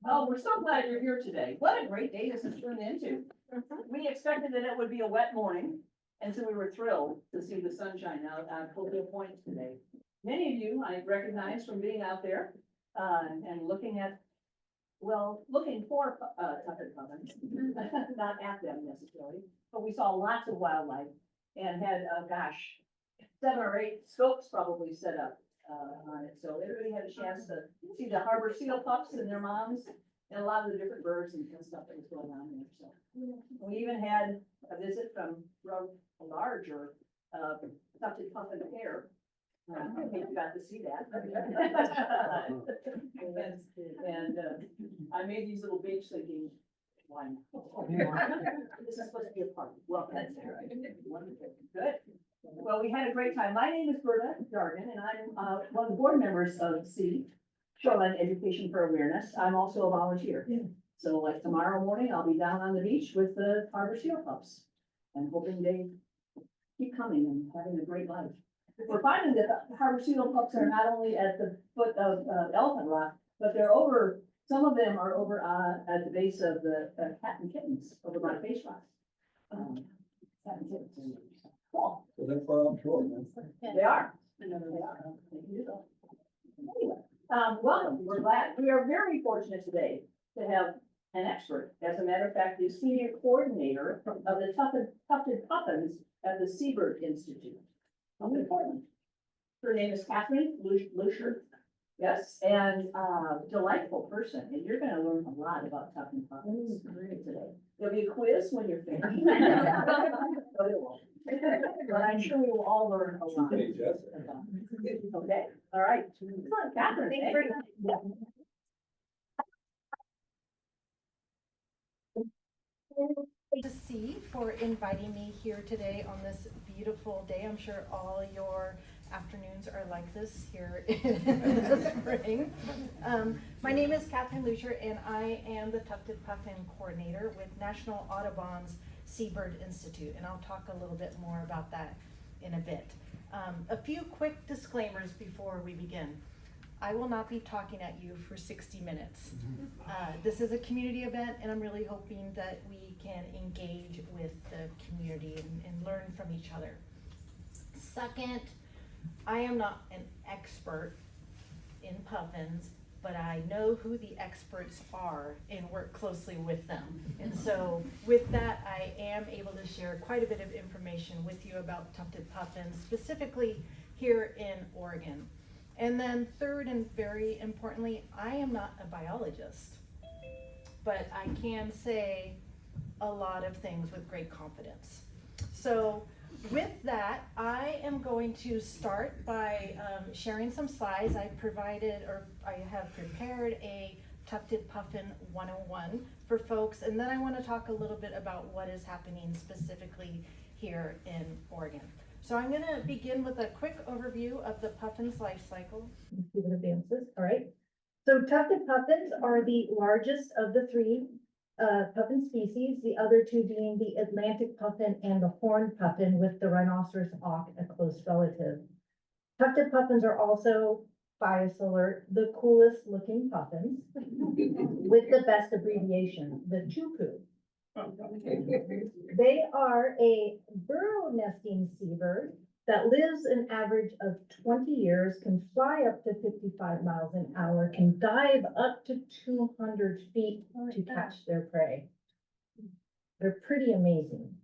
Oh, we're so glad you're here today. What a great day this has turned into. We expected that it would be a wet morning, and so we were thrilled to see the sunshine out on Colville Point today. Many of you I recognize from being out there, and looking at, well, looking for, Tufted Puffins, not at them necessarily, but we saw lots of wildlife and had, gosh, 7 or 8 scopes probably set up, on it. So everybody had a chance to see the harbor seal pups and their moms and a lot of the different birds and stuff that was going on there. So we even had a visit from a larger, tufted puffin pair. I think you got to see that. And I made these little beach thinking, why not? This is supposed to be a party. Well, that's wonderful. Good. Well, we had a great time. My name is Berta Dargan, and I'm one of the board members of Shoreline Education for Awareness. I'm also a volunteer. So like tomorrow morning, I'll be down on the beach with the harbor seal pups and hoping they keep coming and having a great life. We're finding that the harbor seal pups are not only at the foot of Elephant Rock, but they're over, some of them are over at the base of the Cat and Kittens over by Face Rock. Cat and Kittens. Cool. So they're far offshore, man. They are. They are. Anyway, welcome. We're glad. We are very fortunate today to have an expert. As a matter of fact, the senior coordinator of the Tufted Puffins at the Seabird Institute. Up in Portland. Her name is KatherineLuscher. Yes, and delightful person, and you're gonna learn a lot about Tufted Puffins today. There'll be a quiz when you're finished. But I'm sure we will all learn a lot. Okay, all right. Come on, Katherine. Thanks very much. To see for inviting me here today on this beautiful day. I'm sure all your afternoons are like this here in the spring. My name is KatherineLuscher, and I am the Tufted Puffin coordinator with National Audubon's Seabird Institute, and I'll talk a little bit more about that in a bit. A few quick disclaimers before we begin. I will not be talking at you for 60 minutes. This is a community event, and I'm really hoping that we can engage with the community and learn from each other. Second, I am not an expert in puffins, but I know who the experts are and work closely with them. And so with that, I am able to share quite a bit of information with you about tufted puffins, specifically here in Oregon. And then third, and very importantly, I am not a biologist, but I can say a lot of things with great confidence. So with that, I am going to start by sharing some slides. I have prepared a Tufted Puffin 101 for folks, and then I want to talk a little bit about what is happening specifically here in Oregon. So I'm going to begin with a quick overview of the puffin's life cycle. Let's see what advances. All right. So tufted puffins are the largest of the 3 puffin species, the other 2 being the Atlantic puffin and the horned puffin, with the rhinoceros auk a close relative. Tufted puffins are also, bias alert, the coolest looking puffins with the best abbreviation, the tupu. They are a burrow nesting seabird that lives an average of 20 years, can fly up to 55 miles an hour, can dive up to 200 feet to catch their prey. They're pretty amazing.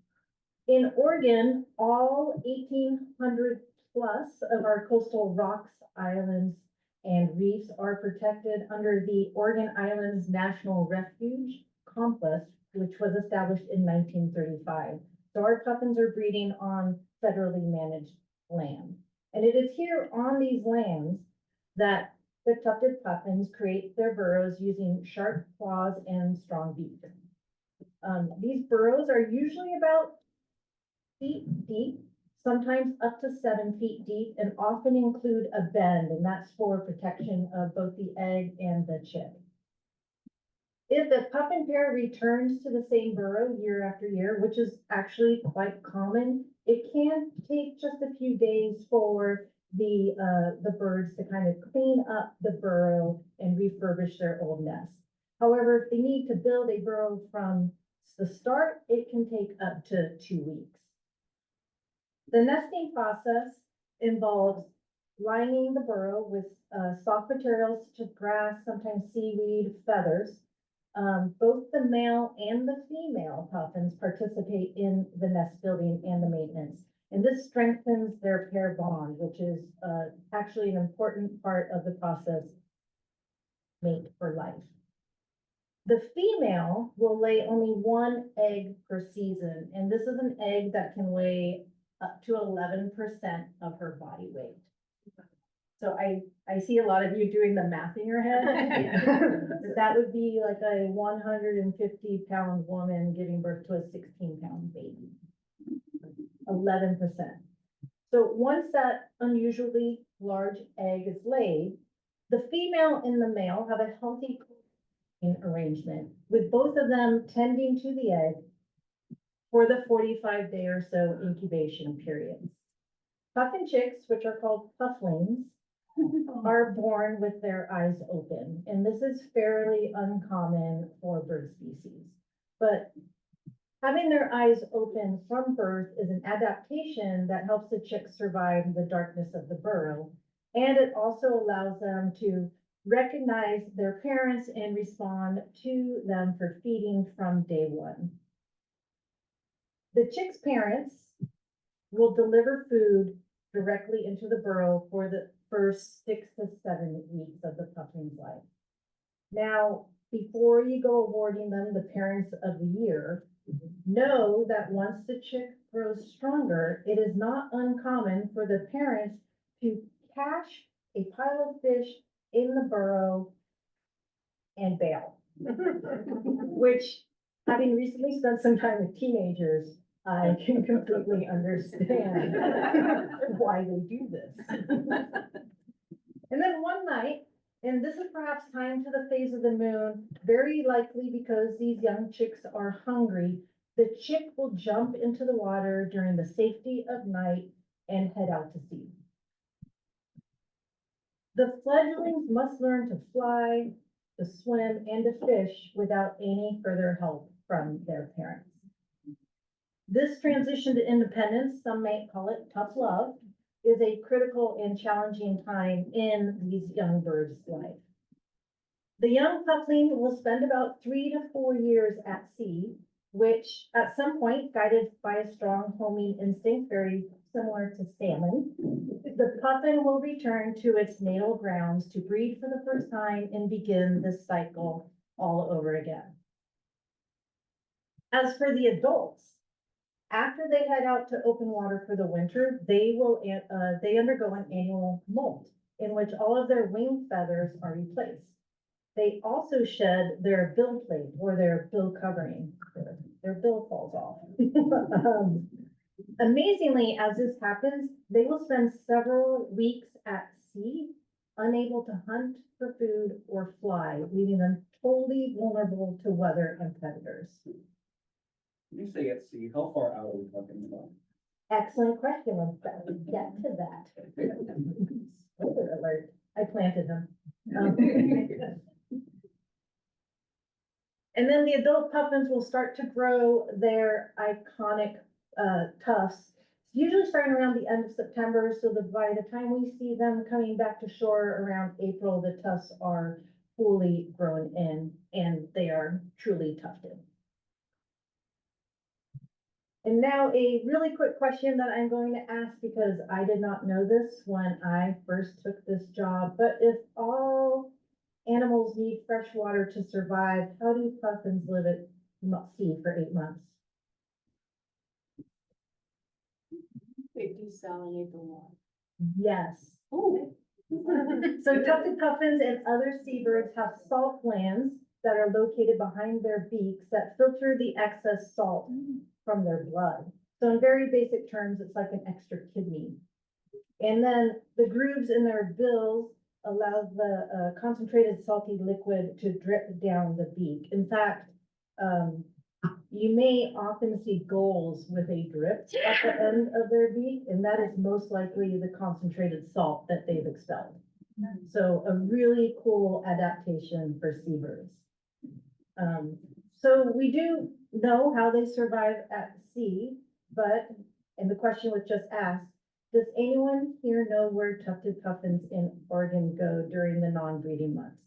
In Oregon, all 1,800 plus of our coastal rocks, islands, and reefs are protected under the Oregon Islands National Refuge Complex, which was established in 1935. So our puffins are breeding on federally managed land. And it is here on these lands that the tufted puffins create their burrows using sharp claws and strong beaks. These burrows are usually about feet deep, sometimes up to 7 feet deep, and often include a bend, and that's for protection of both the egg and the chick. If the puffin pair returns to the same burrow year after year, which is actually quite common, it can take just a few days for the birds to kind of clean up the burrow and refurbish their old nest. However, if they need to build a burrow from the start, it can take up to 2 weeks. The nesting process involves lining the burrow with soft materials such as grass, sometimes seaweed, feathers. Both the male and the female puffins participate in the nest building and the maintenance. And this strengthens their pair bond, which is actually an important part of the process, mate for life. The female will lay only 1 egg per season, and this is an egg that can weigh up to 11% of her body weight. So I see a lot of you doing the math in your head. That would be like a 150-pound woman giving birth to a 16-pound baby. 11%. So once that unusually large egg is laid, the female and the male have a healthy arrangement, with both of them tending to the egg for the 45-day or so incubation period. Puffin chicks, which are called pufflings, are born with their eyes open, and this is fairly uncommon for bird species. But having their eyes open from birth is an adaptation that helps the chicks survive the darkness of the burrow, and it also allows them to recognize their parents and respond to them for feeding from day one. The chick's parents will deliver food directly into the burrow for the first 6 to 7 weeks of the puffing's life. Now, before you go awarding them the parents of the year, know that once the chick grows stronger, it is not uncommon for the parents to catch a pile of fish in the burrow and bail. Which, having recently spent some time with teenagers, I can completely understand why they do this. And then one night, and this is perhaps timed to the phase of the moon, very likely because these young chicks are hungry, the chick will jump into the water during the safety of night and head out to sea. The fledglings must learn to fly, to swim, and to fish without any further help from their parents. This transition to independence, some might call it tough love, is a critical and challenging time in these young birds' life. The young puffling will spend about 3 to 4 years at sea, which at some point, guided by a strong homing instinct, very similar to salmon, the puffin will return to its natal grounds to breed for the first time and begin this cycle all over again. As for the adults, after they head out to open water for the winter, they undergo an annual molt in which all of their wing feathers are replaced. They also shed their bill plate or their bill covering. Their bill falls off. Amazingly, as this happens, they will spend several weeks at sea, unable to hunt for food or fly, leaving them totally vulnerable to weather and predators. When you say at sea, how far out are we talking about? Excellent question. Let's get to that. Spoiler alert, I planted them. And then the adult puffins will start to grow their iconic tufts, usually starting around the end of September, so that by the time we see them coming back to shore around April, the tufts are fully grown in and they are truly tufted. And now a really quick question that I'm going to ask because I did not know this when I first took this job, but if all animals need fresh water to survive, how do puffins live at sea for 8 months? They desalinate the water. Yes. Oh. So tufted puffins and other seabirds have salt glands that are located behind their beaks that filter the excess salt from their blood. So in very basic terms, it's like an extra kidney. And then the grooves in their bills allow the concentrated salty liquid to drip down the beak. In fact, you may often see gulls with a drip at the end of their beak, and that is most likely the concentrated salt that they've expelled. So a really cool adaptation for seabirds. So we do know how they survive at sea, but, and the question was just asked, does anyone here know where tufted puffins in Oregon go during the non-breeding months?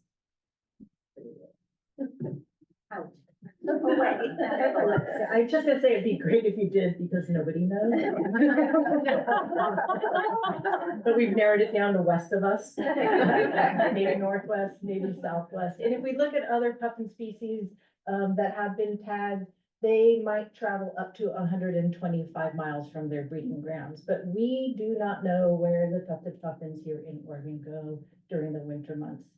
Out. I was just gonna say it'd be great if you did, because nobody knows. But we've narrowed it down to west of us, maybe northwest, maybe southwest. And if we look at other puffin species that have been tagged, they might travel up to 125 miles from their breeding grounds. But we do not know where the tufted puffins here in Oregon go during the winter months.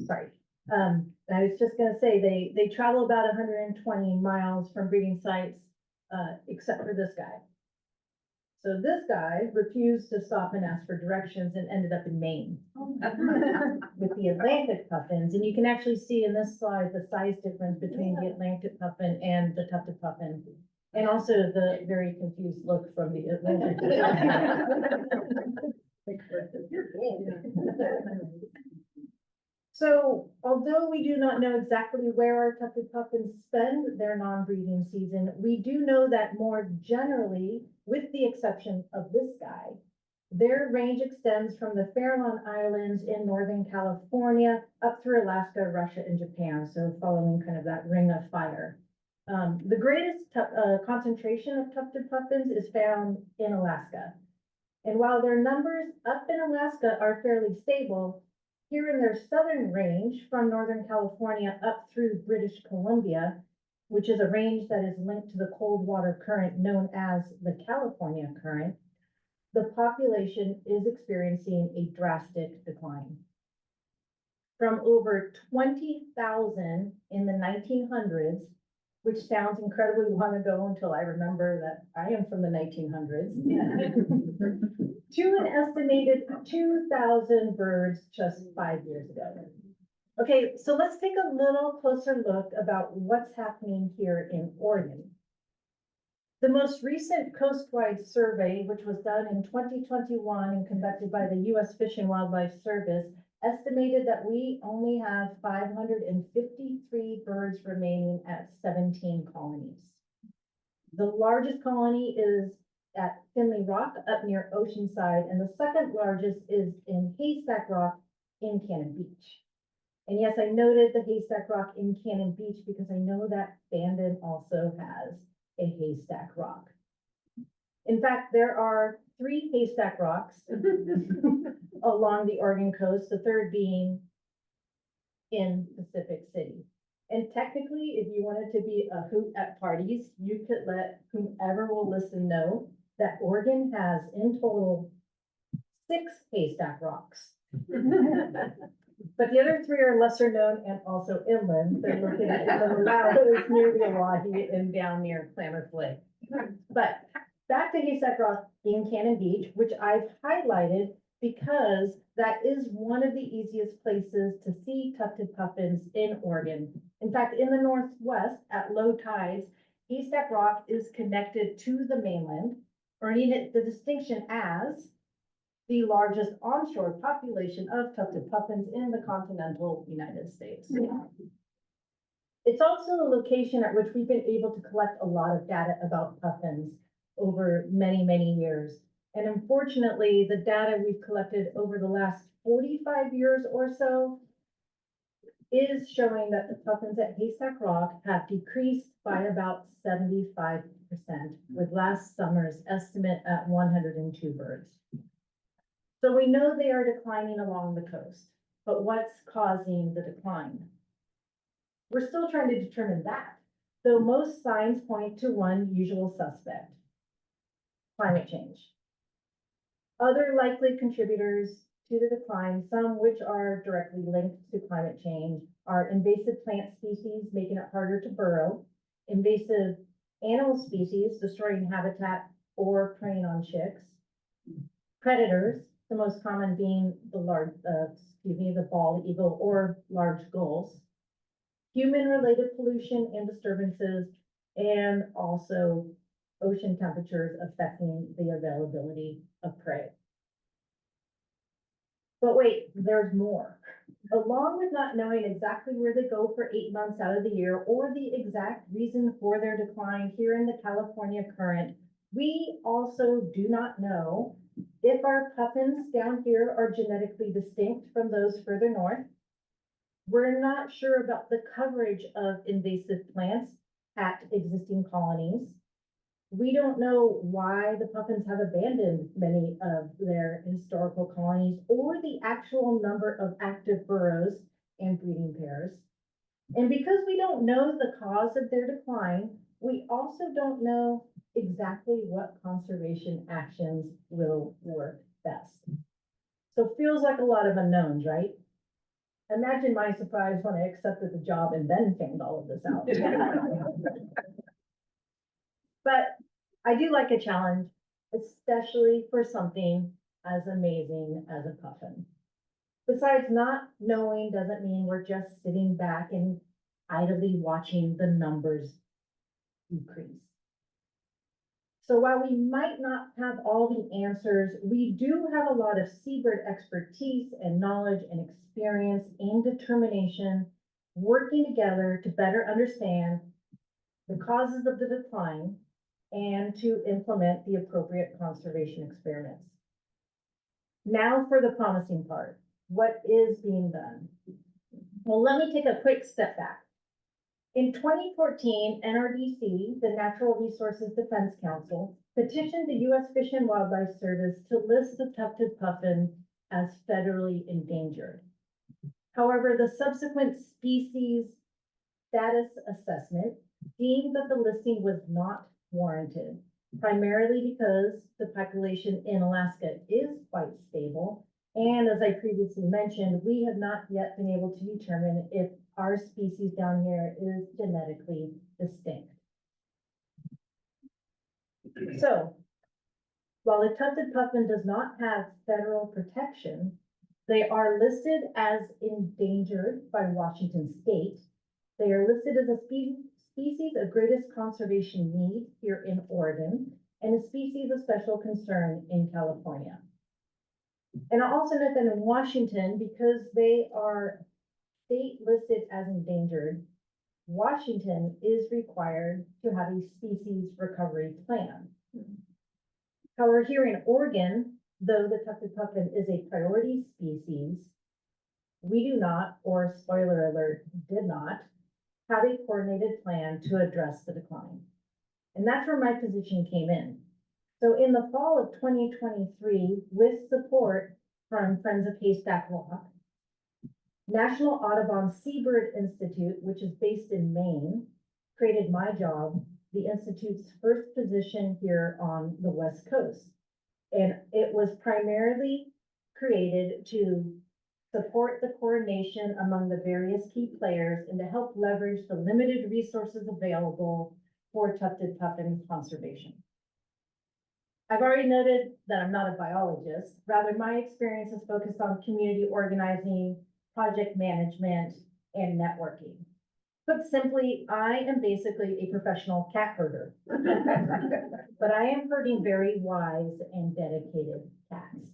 Sorry. I was just gonna say, they travel about 120 miles from breeding sites, except for this guy. So this guy refused to stop and ask for directions and ended up in Maine with the Atlantic puffins. And you can actually see in this slide the size difference between the Atlantic puffin and the tufted puffin. And also the very confused look from the Atlantic. So although we do not know exactly where our tufted puffins spend their non-breeding season, we do know that more generally, with the exception of this guy, their range extends from the Farallon Islands in Northern California up through Alaska, Russia, and Japan. So following kind of that ring of fire. The greatest concentration of tufted puffins is found in Alaska. And while their numbers up in Alaska are fairly stable, here in their southern range from Northern California up through British Columbia, which is a range that is linked to the cold water current known as the California current, the population is experiencing a drastic decline. From over 20,000 in the 1900s, which sounds incredibly long ago until I remember that I am from the 1900s, to an estimated 2,000 birds just 5 years ago. Okay, so let's take a little closer look about what's happening here in Oregon. The most recent coastwide survey, which was done in 2021 and conducted by the U.S. Fish and Wildlife Service, estimated that we only have 553 birds remaining at 17 colonies. The largest colony is at Finley Rock up near Oceanside, and the second largest is in Haystack Rock in Cannon Beach. And yes, I noted the Haystack Rock in Cannon Beach because I know that Bandon also has a Haystack Rock. In fact, there are 3 Haystack Rocks along the Oregon coast, the third being in Pacific City. And technically, if you wanted to be a hoot at parties, you could let whomever will listen know that Oregon has in total 6 Haystack Rocks. But the other 3 are lesser known and also inland. They're located in the Willows near the Oahe and down near Klamath Lake. But back to Haystack Rock in Cannon Beach, which I've highlighted because that is one of the easiest places to see tufted puffins in Oregon. In fact, in the Northwest at low tides, Haystack Rock is connected to the mainland, earning it the distinction as the largest onshore population of tufted puffins in the continental United States. It's also a location at which we've been able to collect a lot of data about puffins over many, many years. And unfortunately, the data we've collected over the last 45 years or so is showing that the puffins at Haystack Rock have decreased by about 75%, with last summer's estimate at 102 birds. So we know they are declining along the coast, but what's causing the decline? We're still trying to determine that, though most signs point to one usual suspect: climate change. Other likely contributors to the decline, some which are directly linked to climate change, are invasive plant species making it harder to burrow, invasive animal species destroying habitat or preying on chicks, predators the most common being the bald eagle or large gulls. Human-related pollution and disturbances, and also ocean temperatures affecting the availability of prey. But wait, there's more. Along with not knowing exactly where they go for 8 months out of the year or the exact reason for their decline here in the California current, we also do not know if our puffins down here are genetically distinct from those further north. We're not sure about the coverage of invasive plants at existing colonies. We don't know why the puffins have abandoned many of their historical colonies or the actual number of active burrows and breeding pairs. And because we don't know the cause of their decline, we also don't know exactly what conservation actions will work best. So it feels like a lot of unknowns, right? Imagine my surprise when I accepted the job and then found all of this out. But I do like a challenge, especially for something as amazing as a puffin. Besides, not knowing doesn't mean we're just sitting back and idly watching the numbers decrease. So while we might not have all the answers, we do have a lot of seabird expertise and knowledge and experience and determination working together to better understand the causes of the decline and to implement the appropriate conservation experiments. Now for the promising part, what is being done? Well, let me take a quick step back. In 2014, NRDC, the Natural Resources Defense Council, petitioned the U.S. Fish and Wildlife Service to list the tufted puffin as federally endangered. However, the subsequent species status assessment deemed that the listing was not warranted, primarily because the population in Alaska is quite stable. And as I previously mentioned, we have not yet been able to determine if our species down here is genetically distinct. So, while the tufted puffin does not have federal protection, they are listed as endangered by Washington State. They are listed as a species of greatest conservation need here in Oregon and a species of special concern in California. And I'll also note that in Washington, because they are state listed as endangered, Washington is required to have a species recovery plan. However, here in Oregon, though the tufted puffin is a priority species, we do not, or spoiler alert, did not, have a coordinated plan to address the decline. And that's where my position came in. So in the fall of 2023, with support from Friends of Haystack Rock, National Audubon Seabird Institute, which is based in Maine, created my job, the Institute's first position here on the West Coast. And it was primarily created to support the coordination among the various key players and to help leverage the limited resources available for tufted puffin conservation. I've already noted that I'm not a biologist. Rather, my experience is focused on community organizing, project management, and networking. Put simply, I am basically a professional cat herder, but I am herding very wise and dedicated cats.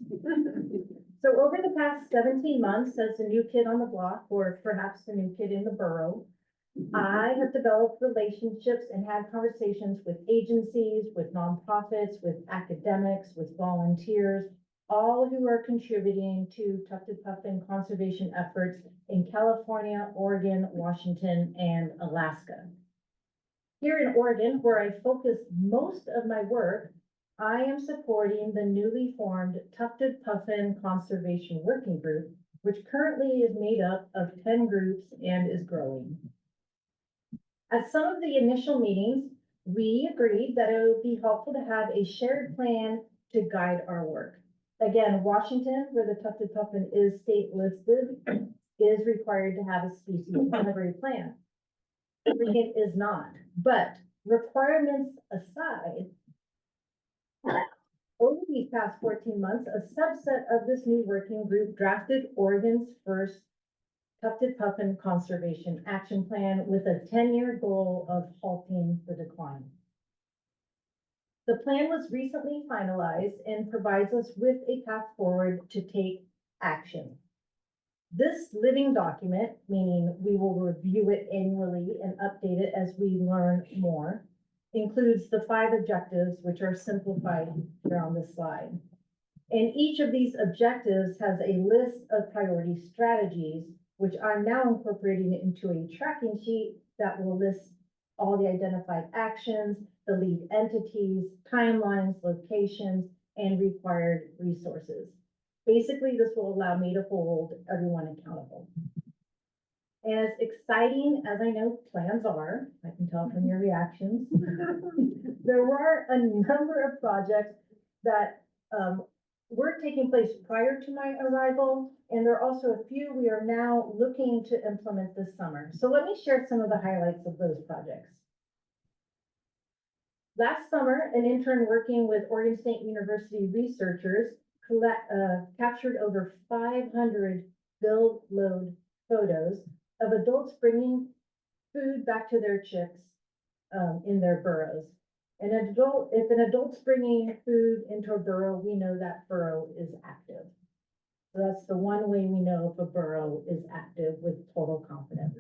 So over the past 17 months, as the new kid on the block, or perhaps the new kid in the burrow, I have developed relationships and had conversations with agencies, with nonprofits, with academics, with volunteers, all who are contributing to tufted puffin conservation efforts in California, Oregon, Washington, and Alaska. Here in Oregon, where I focus most of my work, I am supporting the newly formed Tufted Puffin Conservation Working Group, which currently is made up of 10 groups and is growing. At some of the initial meetings, we agreed that it would be helpful to have a shared plan to guide our work. Again, Washington, where the tufted puffin is state listed, is required to have a species recovery plan. Oregon is not, but requirements aside, Over these past 14 months, a subset of this new working group drafted Oregon's first Tufted Puffin Conservation Action Plan with a 10-year goal of halting the decline. The plan was recently finalized and provides us with a path forward to take action. This living document, meaning we will review it annually and update it as we learn more, includes the 5 objectives, which are simplified here on this slide. And each of these objectives has a list of priority strategies, which I'm now incorporating into a tracking sheet that will list all the identified actions, the lead entities, timelines, locations, and required resources. Basically, this will allow me to hold everyone accountable. As exciting as I know plans are, I can tell from your reactions, there were a number of projects that were taking place prior to my arrival, and there are also a few we are now looking to implement this summer. So let me share some of the highlights of those projects. Last summer, an intern working with Oregon State University researchers captured over 500 build load photos of adults bringing food back to their chicks in their burrows. If an adult's bringing food into a burrow, we know that burrow is active. So that's the one way we know if a burrow is active with total confidence.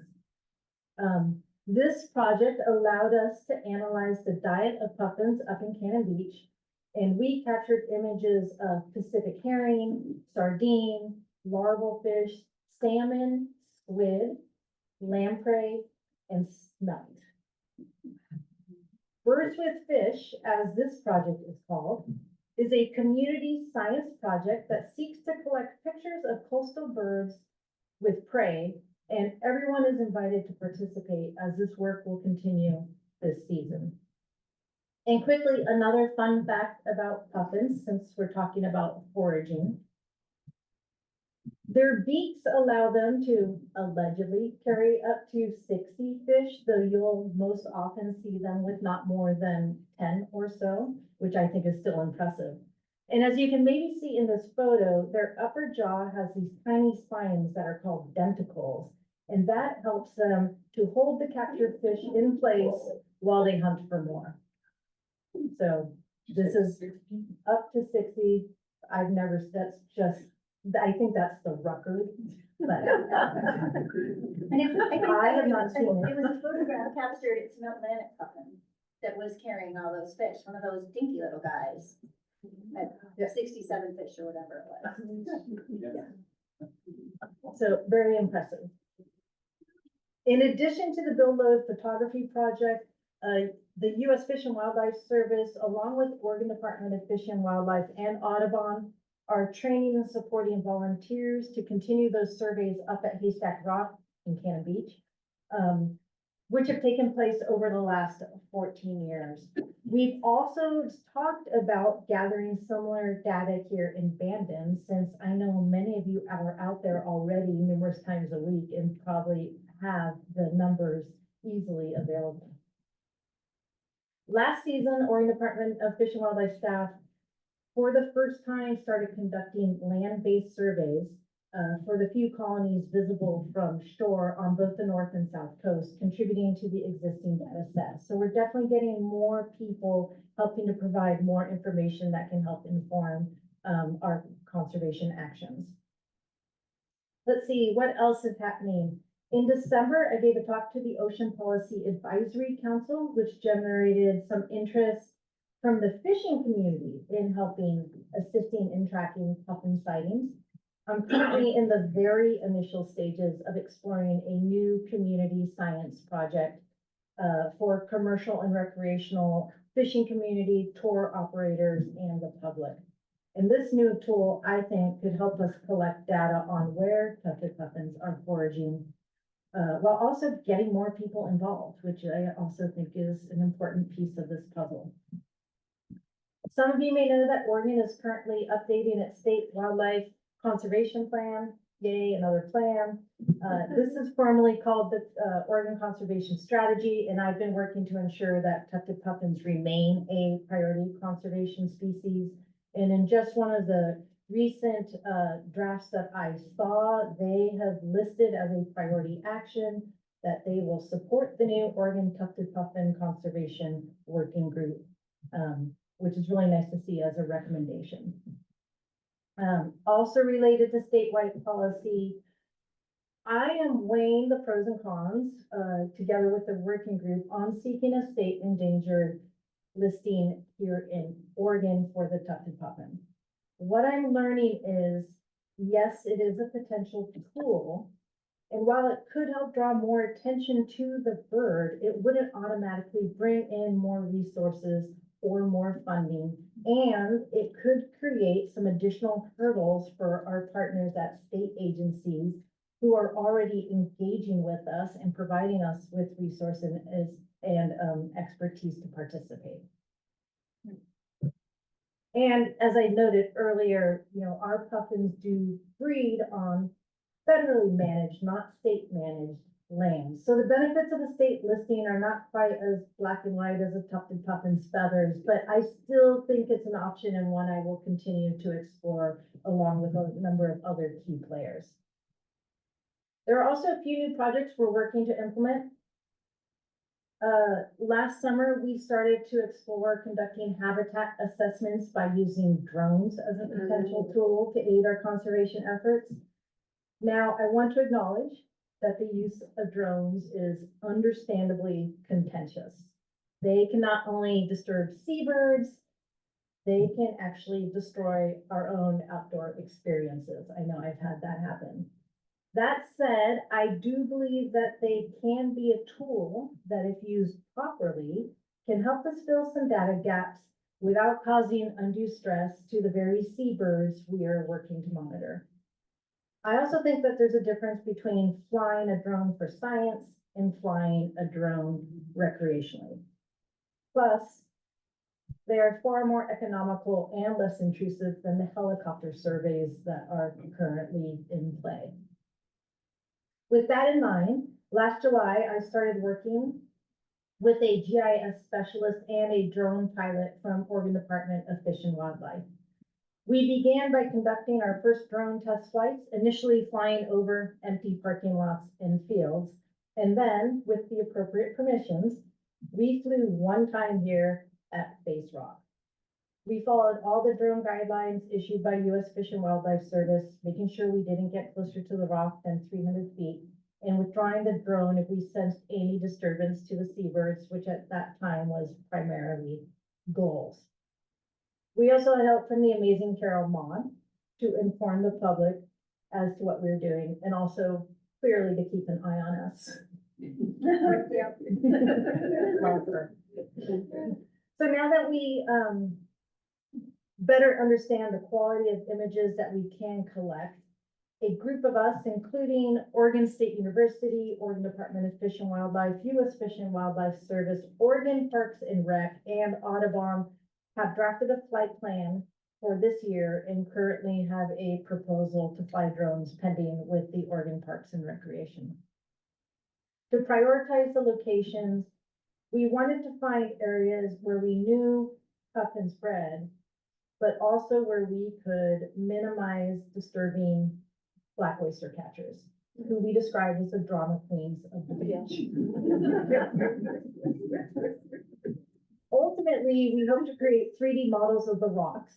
This project allowed us to analyze the diet of puffins up in Cannon Beach, and we captured images of Pacific herring, sardine, larval fish, salmon, squid, lamprey, and snipe. Birds with Fish, as this project is called, is a community science project that seeks to collect pictures of coastal birds with prey, and everyone is invited to participate as this work will continue this season. And quickly, another fun fact about puffins, since we're talking about foraging. Their beaks allow them to allegedly carry up to 60 fish, though you'll most often see them with not more than 10 or so, which I think is still impressive. And as you can maybe see in this photo, their upper jaw has these tiny spines that are called denticles, and that helps them to hold the captured fish in place while they hunt for more. So this is up to 60. I've never, that's just, I think that's the record, but I have not seen it. It was a photograph captured, it's an Atlantic puffin that was carrying all those fish, one of those dinky little guys. At 67 fish or whatever it was. So very impressive. In addition to the Build Load photography project, the U.S. Fish and Wildlife Service, along with Oregon Department of Fish and Wildlife and Audubon, are training and supporting volunteers to continue those surveys up at Haystack Rock in Cannon Beach, which have taken place over the last 14 years. We've also talked about gathering similar data here in Bandon, since I know many of you are out there already numerous times a week and probably have the numbers easily available. Last season, Oregon Department of Fish and Wildlife staff, for the first time, started conducting land-based surveys for the few colonies visible from shore on both the north and south coast, contributing to the existing data set. So we're definitely getting more people helping to provide more information that can help inform our conservation actions. Let's see, what else is happening? In December, I gave a talk to the Ocean Policy Advisory Council, which generated some interest from the fishing community in assisting in tracking puffin sightings. I'm currently in the very initial stages of exploring a new community science project for commercial and recreational fishing community, tour operators, and the public. And this new tool, I think, could help us collect data on where tufted puffins are foraging, while also getting more people involved, which I also think is an important piece of this puzzle. Some of you may know that Oregon is currently updating its state wildlife conservation plan. Yay, another plan. This is formally called the Oregon Conservation Strategy, and I've been working to ensure that tufted puffins remain a priority conservation species And in just one of the recent drafts that I saw, they have listed as a priority action that they will support the new Oregon Tufted Puffin Conservation Working Group, which is really nice to see as a recommendation. Also related to statewide policy, I am weighing the pros and cons, together with the working group on seeking a state endangered listing here in Oregon for the Tufted Puffin. What I'm learning is, yes, it is a potential tool. And while it could help draw more attention to the bird, it wouldn't automatically bring in more resources or more funding. And it could create some additional hurdles for our partners at state agencies who are already engaging with us and providing us with resources and expertise to participate. And as I noted earlier, our puffins do breed on federally managed, not state managed lands. So the benefits of the state listing are not quite as black and white as a tufted puffin's feathers, but I still think it's an option and one I will continue to explore along with a number of other key players. There are also a few new projects we're working to implement. Last summer, we started to explore conducting habitat assessments by using drones as a potential tool to aid our conservation efforts. Now, I want to acknowledge that the use of drones is understandably contentious. They can not only disturb seabirds, they can actually destroy our own outdoor experiences. I know I've had that happen. That said, I do believe that they can be a tool that, if used properly, can help us fill some data gaps without causing undue stress to the very seabirds we are working to monitor. I also think that there's a difference between flying a drone for science and flying a drone recreationally. Plus, they are far more economical and less intrusive than the helicopter surveys that are currently in play. With that in mind, last July, I started working with a GIS specialist and a drone pilot from Oregon Department of Fish and Wildlife. We began by conducting our first drone test flights, initially flying over empty parking lots and fields. And then, with the appropriate permissions, we flew one time here at Base Rock. We followed all the drone guidelines issued by U.S. Fish and Wildlife Service, making sure we didn't get closer to the rock than 300 feet, and withdrawing the drone if we sensed any disturbance to the seabirds, which at that time was primarily gulls. We also had help from the amazing Carol Maud to inform the public as to what we were doing, and also clearly to keep an eye on us. So now that we better understand the quality of images that we can collect, a group of us, including Oregon State University, Oregon Department of Fish and Wildlife, U.S. Fish and Wildlife Service, Oregon Parks and Rec, and Audubon, have drafted a flight plan for this year and currently have a proposal to fly drones pending with the Oregon Parks and Recreation. To prioritize the locations, we wanted to find areas where we knew puffins bred, but also where we could minimize disturbing black oyster catchers, who we describe as the drama queens of the beach. Ultimately, we hope to create 3D models of the rocks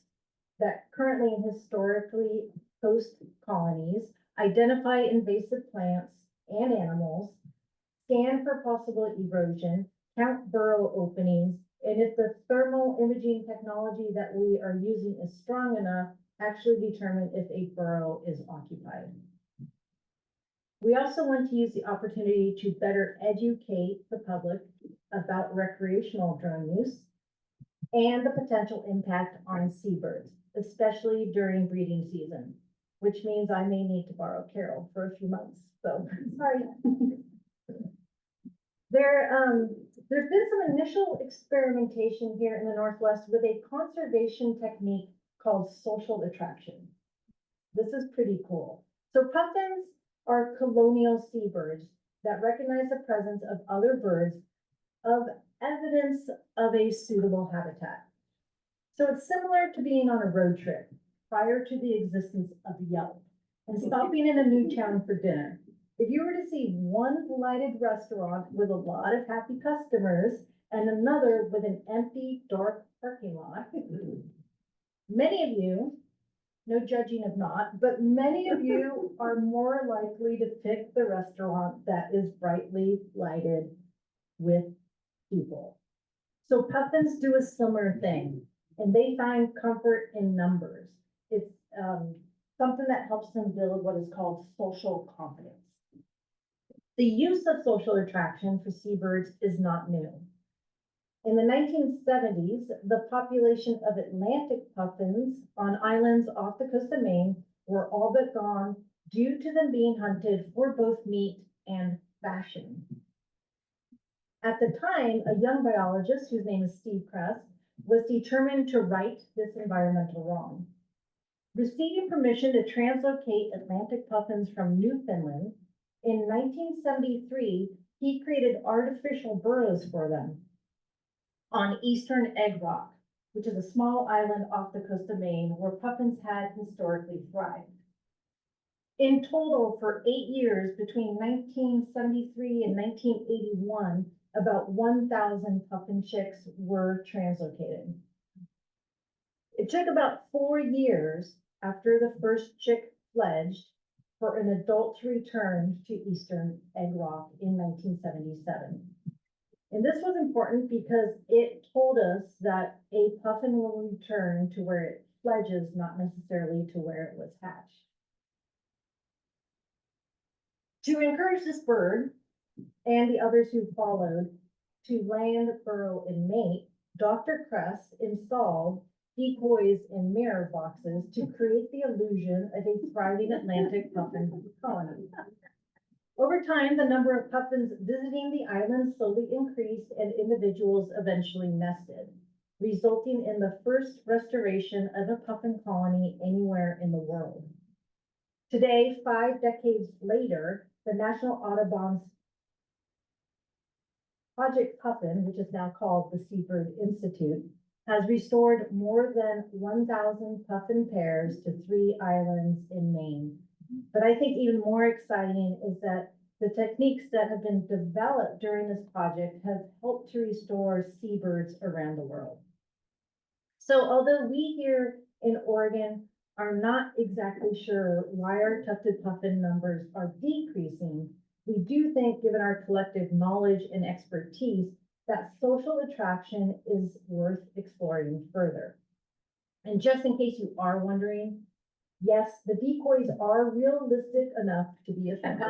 that currently and historically host colonies, identify invasive plants and animals, scan for possible erosion, count burrow openings, and if the thermal imaging technology that we are using is strong enough, actually determine if a burrow is occupied. We also want to use the opportunity to better educate the public about recreational drone use and the potential impact on seabirds, especially during breeding season, which means I may need to borrow Carol for a few months, so sorry. There's been some initial experimentation here in the Northwest with a conservation technique called social attraction. This is pretty cool. So puffins are colonial seabirds that recognize the presence of other birds of evidence of a suitable habitat. So it's similar to being on a road trip prior to the existence of Yelp and stopping in a new town for dinner. If you were to see one lighted restaurant with a lot of happy customers and another with an empty, dark parking lot, many of you, no judging if not, but many of you are more likely to pick the restaurant that is brightly lighted with people. So Puffins do a similar thing, and they find comfort in numbers. It's something that helps them build what is called social confidence. The use of social attraction for seabirds is not new. In the 1970s, the population of Atlantic puffins on islands off the coast of Maine were all but gone due to them being hunted for both meat and fashion. At the time, a young biologist whose name is Steve Kress was determined to right this environmental wrong. Receiving permission to translocate Atlantic puffins from Newfoundland, in 1973, he created artificial burrows for them on eastern Egg Rock, which is a small island off the coast of Maine where puffins had historically thrived. In total, for 8 years, between 1973 and 1981, about 1,000 puffin chicks were translocated. It took about 4 years after the first chick fledged for an adult to return to eastern Egg Rock in 1977. And this was important because it told us that a puffin will return to where it fledges, not necessarily to where it was hatched. To encourage this bird and the others who followed to land, burrow, and mate, Dr. Kress installed decoys in mirror boxes to create the illusion of a thriving Atlantic puffin colony. Over time, the number of puffins visiting the island slowly increased and individuals eventually nested, resulting in the first restoration of a puffin colony anywhere in the world. Today, 5 decades later, the National Audubon's Project Puffin, which is now called the Seabird Institute, has restored more than 1,000 puffin pairs to 3 islands in Maine. But I think even more exciting is that the techniques that have been developed during this project have helped to restore seabirds around the world. So although we here in Oregon are not exactly sure why our tufted puffin numbers are decreasing, we do think, given our collective knowledge and expertise, that social attraction is worth exploring further. And just in case you are wondering, yes, the decoys are realistic enough to be effective.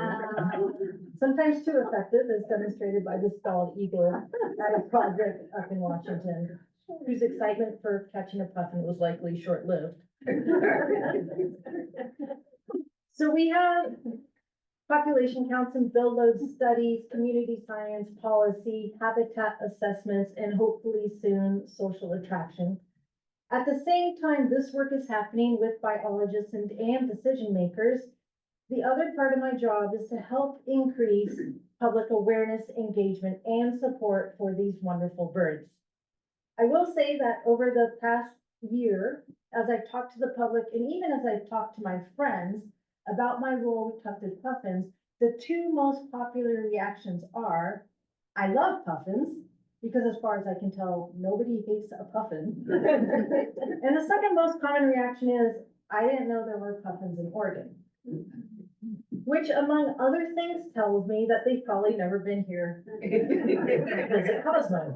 Sometimes too effective, as demonstrated by this bald eagle at a project up in Washington, whose excitement for catching a puffin was likely short-lived. So we have population counts and build load studies, community science, policy, habitat assessments, and hopefully soon social attraction. At the same time this work is happening with biologists and decision makers, the other part of my job is to help increase public awareness, engagement, and support for these wonderful birds. I will say that over the past year, as I've talked to the public and even as I've talked to my friends about my role with Tufted Puffins, the 2 most popular reactions are, I love puffins, because as far as I can tell, nobody hates a puffin. And the second most common reaction is, I didn't know there were puffins in Oregon. Which, among other things, tells me that they've probably never been here to visit Cosmo.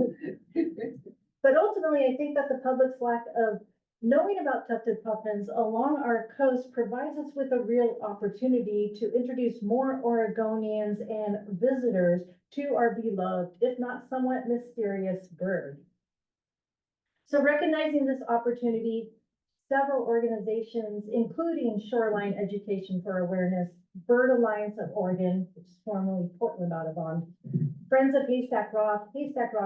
But ultimately, I think that the public's lack of knowing about tufted puffins along our coast provides us with a real opportunity to introduce more Oregonians and visitors to our beloved, if not somewhat mysterious, bird. So recognizing this opportunity, several organizations, including Shoreline Education for Awareness, Bird Alliance of Oregon, which is formerly Portland Audubon, Friends of Haystack Rock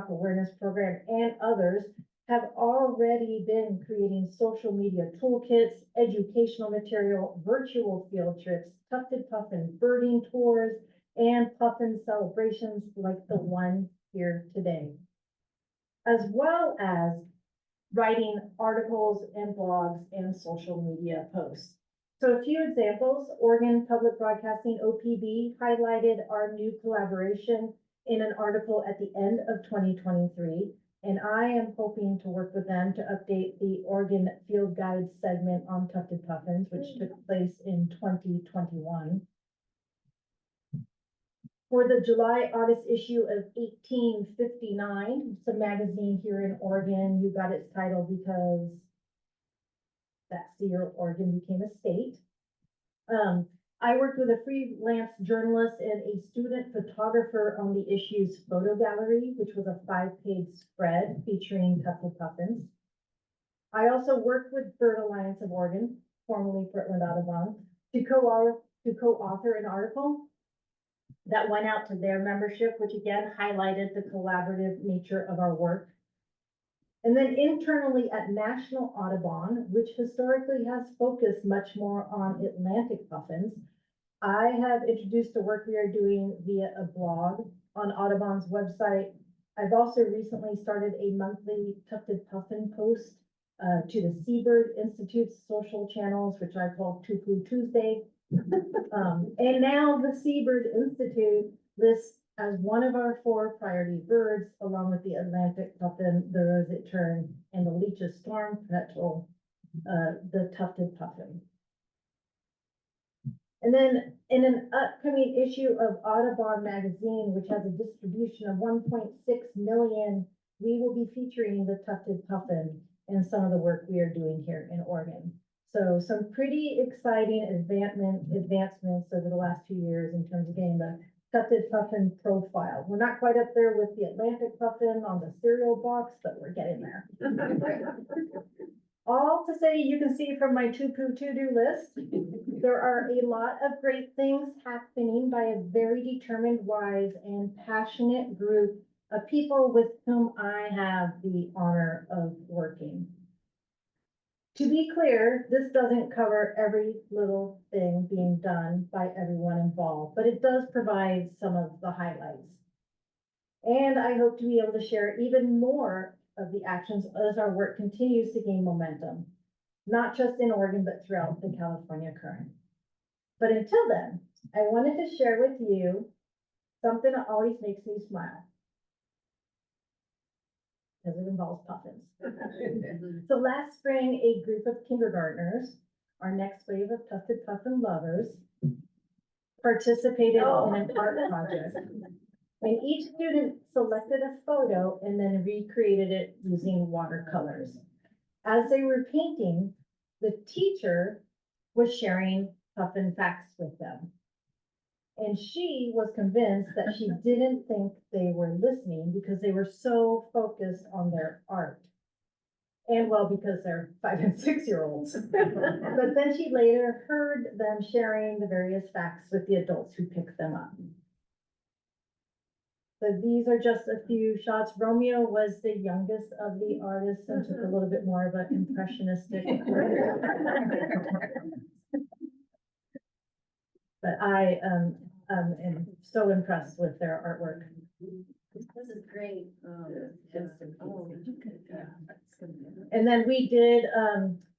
Awareness Program, and others, have already been creating social media toolkits, educational material, virtual field trips, tufted puffin birding tours, and puffin celebrations like the one here today, as well as writing articles and blogs and social media posts. So a few examples: Oregon Public Broadcasting, OPB, highlighted our new collaboration in an article at the end of 2023. And I am hoping to work with them to update the Oregon Field Guide segment on Tufted Puffins, which took place in 2021. For the July-August issue of 1859, it's a magazine here in Oregon. You got its title because that's the year Oregon became a state. I worked with a freelance journalist and a student photographer on the issue's photo gallery, which was a 5-page spread featuring Tufted Puffins. I also worked with Bird Alliance of Oregon, formerly Portland Audubon, to co-author an article that went out to their membership, which again highlighted the collaborative nature of our work. And then internally at National Audubon, which historically has focused much more on Atlantic puffins, I have introduced the work we are doing via a blog on Audubon's website. I've also recently started a monthly Tufted Puffin post to the Seabird Institute's social channels, which I call Tufu Tuesday. And now the Seabird Institute lists as one of our 4 priority birds, along with the Atlantic puffin, the roseate tern, and the Leach's storm petrel, the Tufted Puffin. And then in an upcoming issue of Audubon magazine, which has a distribution of 1.6 million, we will be featuring the Tufted Puffin and some of the work we are doing here in Oregon. So some pretty exciting advancements over the last 2 years in terms of getting the Tufted Puffin profile. We're not quite up there with the Atlantic Puffin on the cereal box, but we're getting there. All to say, you can see from my to-do list, there are a lot of great things happening by a very determined, wise, and passionate group of people with whom I have the honor of working. To be clear, this doesn't cover every little thing being done by everyone involved, but it does provide some of the highlights. And I hope to be able to share even more of the actions as our work continues to gain momentum, not just in Oregon, but throughout the California current. But until then, I wanted to share with you something that always makes me smile, because it involves puffins. So last spring, a group of kindergartners, our next wave of Tufted Puffin lovers, participated in an art project. And each student selected a photo and then recreated it using watercolors. As they were painting, the teacher was sharing puffin facts with them. And she was convinced that she didn't think they were listening because they were so focused on their art. And well, because they're 5 and 6-year-olds. But then she later heard them sharing the various facts with the adults who picked them up. So these are just a few shots. Romeo was the youngest of the artists and took a little bit more of an impressionistic. But I am so impressed with their artwork. This is great. And then we did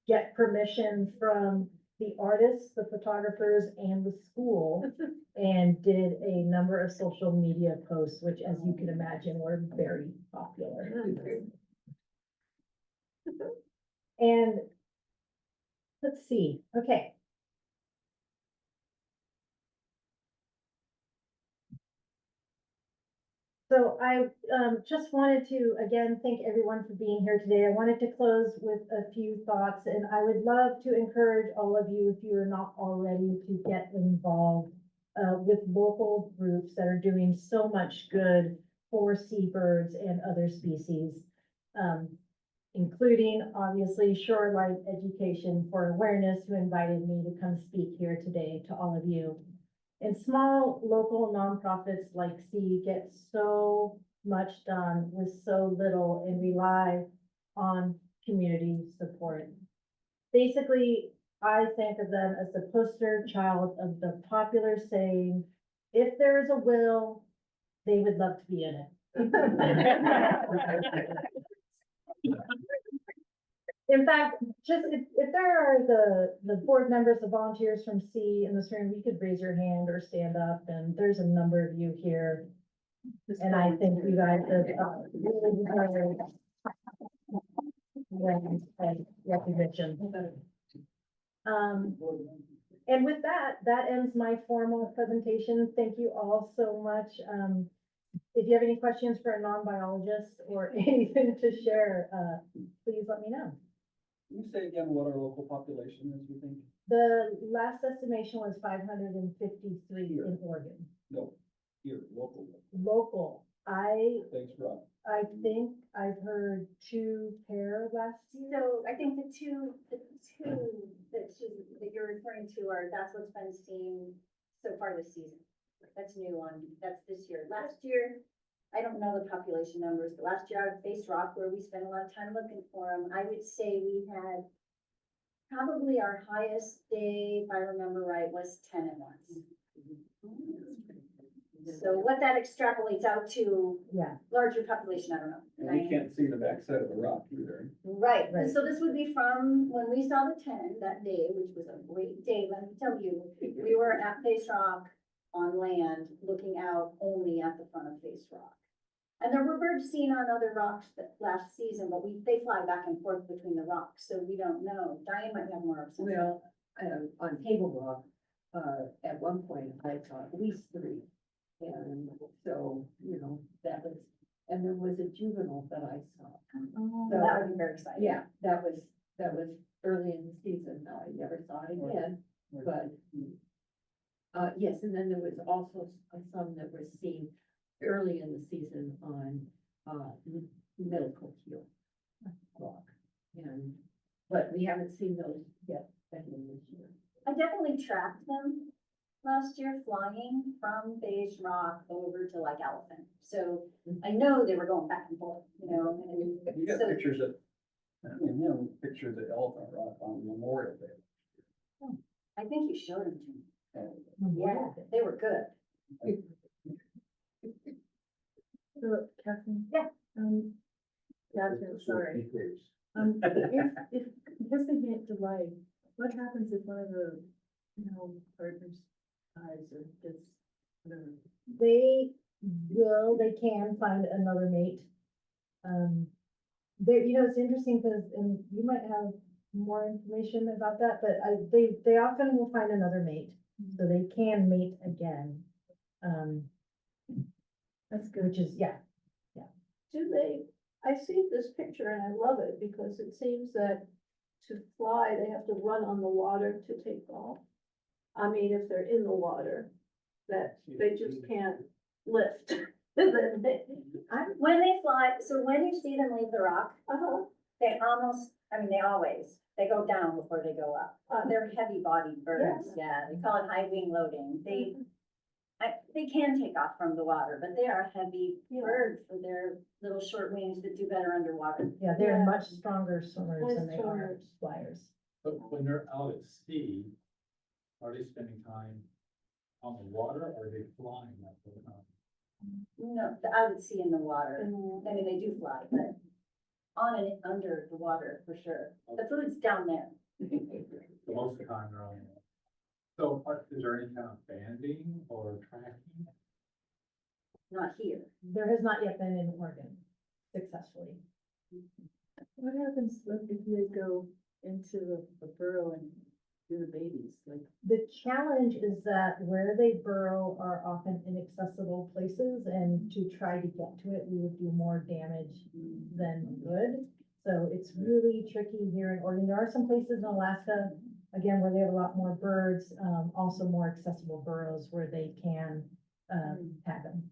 get permission from the artists, the photographers, and the school, and did a number of social media posts, which, as you can imagine, were very popular. And let's see, okay. So I just wanted to, again, thank everyone for being here today. I wanted to close with a few thoughts, and I would love to encourage all of you, if you are not already, to get involved with local groups that are doing so much good for seabirds and other species, including, obviously, Shoreline Education for Awareness, who invited me to come speak here today to all of you. And small local nonprofits like SEA get so much done with so little and rely on community support. Basically, I think of them as the poster child of the popular saying, if there's a will, they would love to be in it. In fact, just if there are the board members, the volunteers from C in this room, you could raise your hand or stand up, and there's a number of you here. And I think you guys have really deserved recognition. And with that, that ends my formal presentation. Thank you all so much. If you have any questions for a non-biologist or anything to share, please let me know. Can you say again what our local population is, you think? The last estimation was 553 in Oregon. No, here, local. Local, Thanks, Rob. I think I've heard 2 pair last year. So I think the two that you're referring to are, that's what's been seen so far this season. That's that's this year. Last year, I don't know the population numbers, but last year out of Face Rock, where we spent a lot of time looking for them, I would say we had probably our highest day, if I remember right, was 10 at once. So what that extrapolates out to, Yeah, larger population, I don't know. And we can't see the backside of the rock either. Right, Right. so this would be from when we saw the 10 that day, which was a great day, let me tell you. We were at Face Rock on land, looking out only at the front of Face Rock. And there were birds seen on other rocks that last season, but they fly back and forth between the rocks, so we don't know. Diane might have more of some. Well, on Table Rock, at one point, I saw at least 3. And so, that was, and there was a juvenile that I saw. So that would be very exciting. Yeah, that was early in the season. I never saw it again, but, yes, and then there was also some that were seen early in the season on, Middle Coquille Rock. But we haven't seen those yet, this year. I definitely tracked them last year, flying from Face Rock over to like Elephant. So I know they were going back and forth, and You got so. pictures of, pictures of Elephant Rock on Memorial Day. I think you showed them to me. yeah. Yeah, they were good. So, Katherine? Yeah. Katherine, sorry. If, because they get delayed, what happens if one of the, partners dies or gets, whatever? They can find another mate. It's interesting because, and you might have more information about that, but they often will find another mate, so they can mate again. That's good. Which is, yeah, I see this picture and I love it because it seems that to fly, they have to run on the water to take off. I mean, if they're in the water, that they just can't lift. Then they- When they fly, so when you see them leave the rock, Uh-huh. they always, they go down before they go up. They're heavy-bodied birds, yeah, they call it high wing loading. They can take off from the water, but they are heavy birds for their little short wings that do better underwater. yeah, they're Yeah. much stronger swimmers Much than they are stronger. flyers. But when they're out at sea, are they spending time on the water or are they flying that whole time? No, I would see in the water. And I mean, they do fly, but on and under the water for sure. The food's down there. So most of the time they're on. So is there any kind of banding or tracking? Not here. There has not yet been in Oregon successfully. What happens if they go into the burrow and do the babies, like? The challenge is that where they burrow are often inaccessible places, and to try to get to it, we would do more damage than good. So it's really tricky here in Oregon. There are some places in Alaska, again, where they have a lot more birds, also more accessible burrows where they can, have them.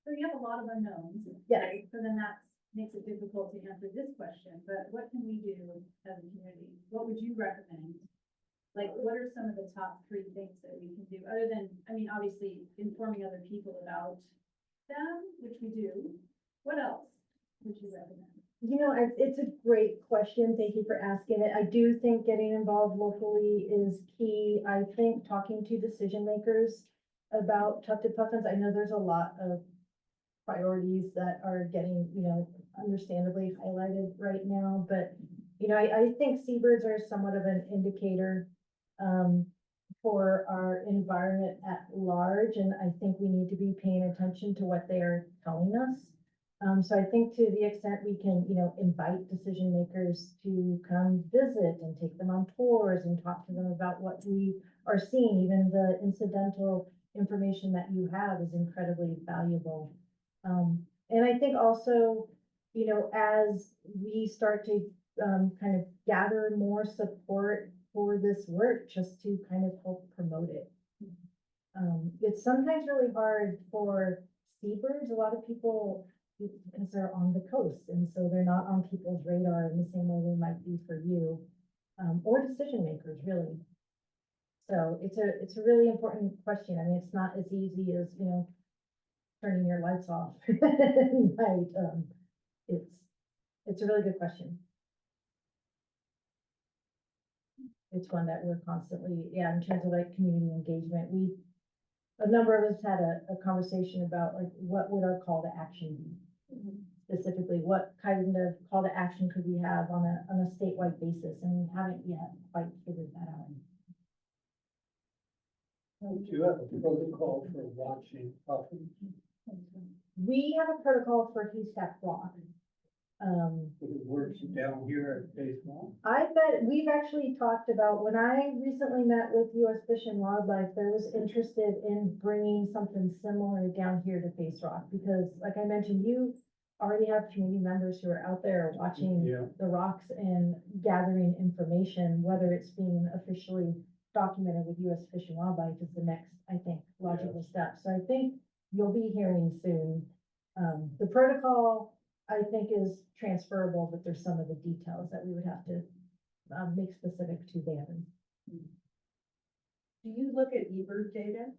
So you have a lot of unknowns. Yeah. Right? So then that makes it difficult to answer this question, but what can we do as a community? What would you recommend? Like, what are some of the top 3 things that we can do, other than, obviously informing other people about them, which we do. What else would you recommend? It's a great question. Thank you for asking it. I do think getting involved locally is key. I think talking to decision makers about tufted puffins, I know there's a lot of priorities that are getting, understandably highlighted right now, but, I think seabirds are somewhat of an indicator, for our environment at large, and I think we need to be paying attention to what they are telling us. So I think to the extent we can, invite decision makers to come visit and take them on tours and talk to them about what we are seeing, even the incidental information that you have is incredibly valuable. And I think also, as we start to kind of gather more support for this work, just to kind of help promote it. It's sometimes really hard for seabirds. A lot of people, because they're on the coast, and so they're not on people's radar in the same way they might be for you, or decision makers, really. So it's a really important question. I mean, it's not as easy as, turning your lights off at night. It's a really good question. It's one that we're constantly, in terms of like community engagement, a number of us had a conversation about like, what would our call to action be? Specifically, what kind of call to action could we have on a statewide basis? And we haven't yet quite figured that out. Do you have a protocol for watching puffins? We have a protocol for haystack rock. It works down here at Phase 1? I bet we've actually talked about, when I recently met with US Fish and Wildlife, there was interested in bringing something similar down here to Face Rock, because like I mentioned, you already have community members who are out there watching the rocks and gathering information, whether it's being officially documented with US Fish and Wildlife is the next, I think, logical step. So I think you'll be hearing soon. The protocol, I think, is transferable, but there's some of the details that we would have to make specific to Bandon. Do you look at eBird data?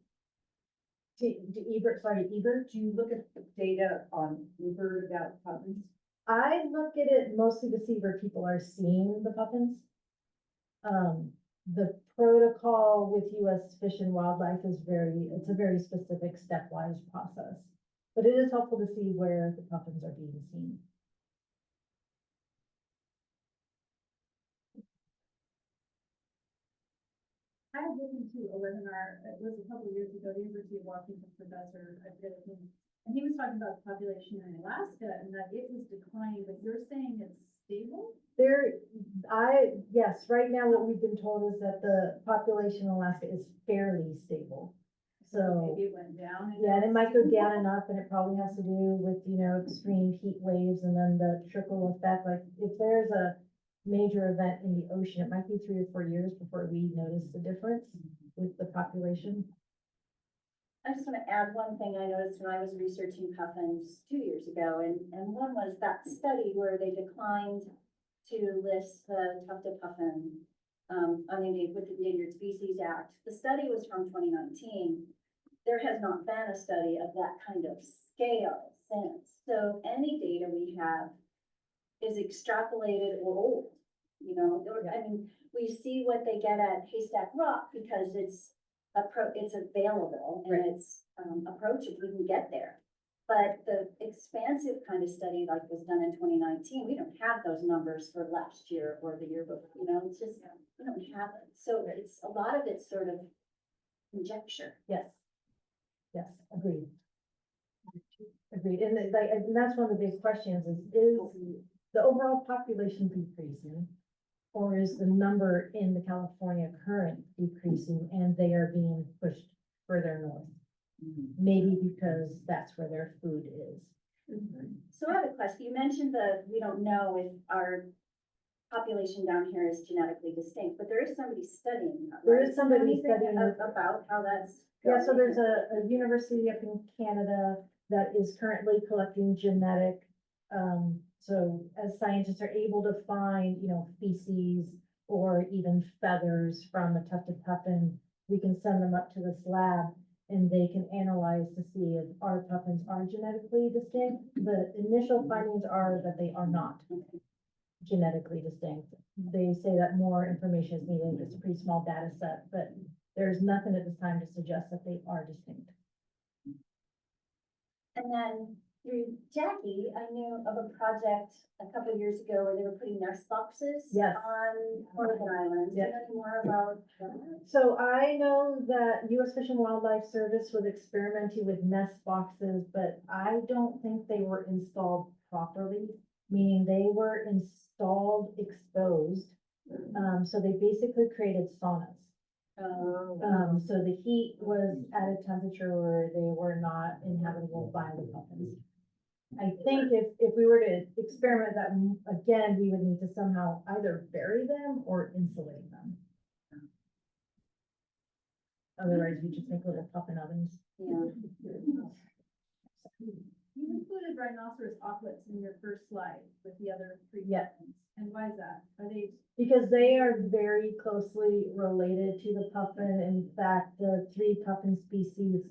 eBird? Do you look at the data on eBird about puffins? I look at it mostly to see where people are seeing the puffins. The protocol with US Fish and Wildlife is it's a very specific stepwise process. But it is helpful to see where the puffins are being seen. I had listened to a webinar, it was a couple of years ago, the University of Washington professor, I forget his name, and he was talking about the population in Alaska and that it was declining, but you're saying it's stable? Yes, right now what we've been told is that the population in Alaska is fairly stable. So maybe it went down. Yeah, and it might go down enough, and it probably has to do with, extreme heat waves and then the trickle effect. Like if there's a major event in the ocean, it might be 3 or 4 years before we notice the difference with the population. I just want to add one thing I noticed when I was researching puffins 2 years ago, and one was that study where they declined to list the tufted puffin with the Endangered Species Act. The study was from 2019. There has not been a study of that kind of scale since. So any data we have is extrapolated or old, I mean, we see what they get at Haystack Rock because it's available and it's approachable, we can get there. But the expansive kind of study like was done in 2019, we don't have those numbers for last year or the year before, it's just, we don't have it. So it's, a lot of it's sort of conjecture. Yes, agreed. And that's one of the big questions is the overall population decreasing? Or is the number in the California current decreasing and they are being pushed further north? Maybe because that's where their food is. So I have a question. You mentioned we don't know if our population down here is genetically distinct, but there is somebody studying that, There right? is somebody Anything studying about how that's Yeah, so going? there's a university up in Canada that is currently collecting genetic. So as scientists are able to find, feces or even feathers from a tufted puffin, we can send them up to this lab and they can analyze to see if our puffins are genetically distinct. The initial findings are that they are not genetically distinct. They say that more information is needed. It's a pretty small data set, but there's nothing at this time to suggest that they are distinct. And then through Jackie, I knew of a project a couple of years ago where they were putting nest boxes Yes. on Oregon Island. Do you Yes. know any more about that? So I know that US Fish and Wildlife Service was experimenting with nest boxes, but I don't think they were installed properly, meaning they were installed exposed. So they basically created saunas. So the heat was at a temperature where they were not inhabitable by the puffins. I think if we were to experiment that again, we would need to somehow either bury them or insulate them. Otherwise, we just make little puffin ovens. Yeah. You included rhinoceros auklets in your first slide with the other three Yeah. puffins. And why is that? Are they, Because they are very closely related to the puffin. In fact, the 3 puffin species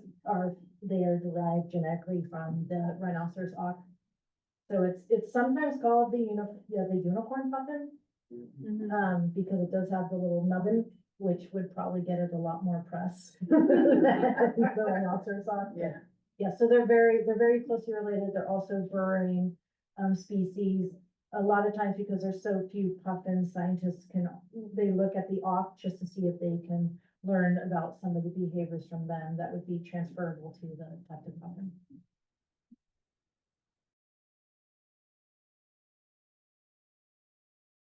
they are derived genetically from the rhinoceros auk. So it's sometimes called the unicorn puffin, because it does have the little nubbin, which would probably get it a lot more press than the rhinoceros auk. Yeah. Yeah, so they're very closely related. They're also burrowing, species. A lot of times because there's so few puffins, scientists they look at the auk just to see if they can learn about some of the behaviors from them that would be transferable to the tufted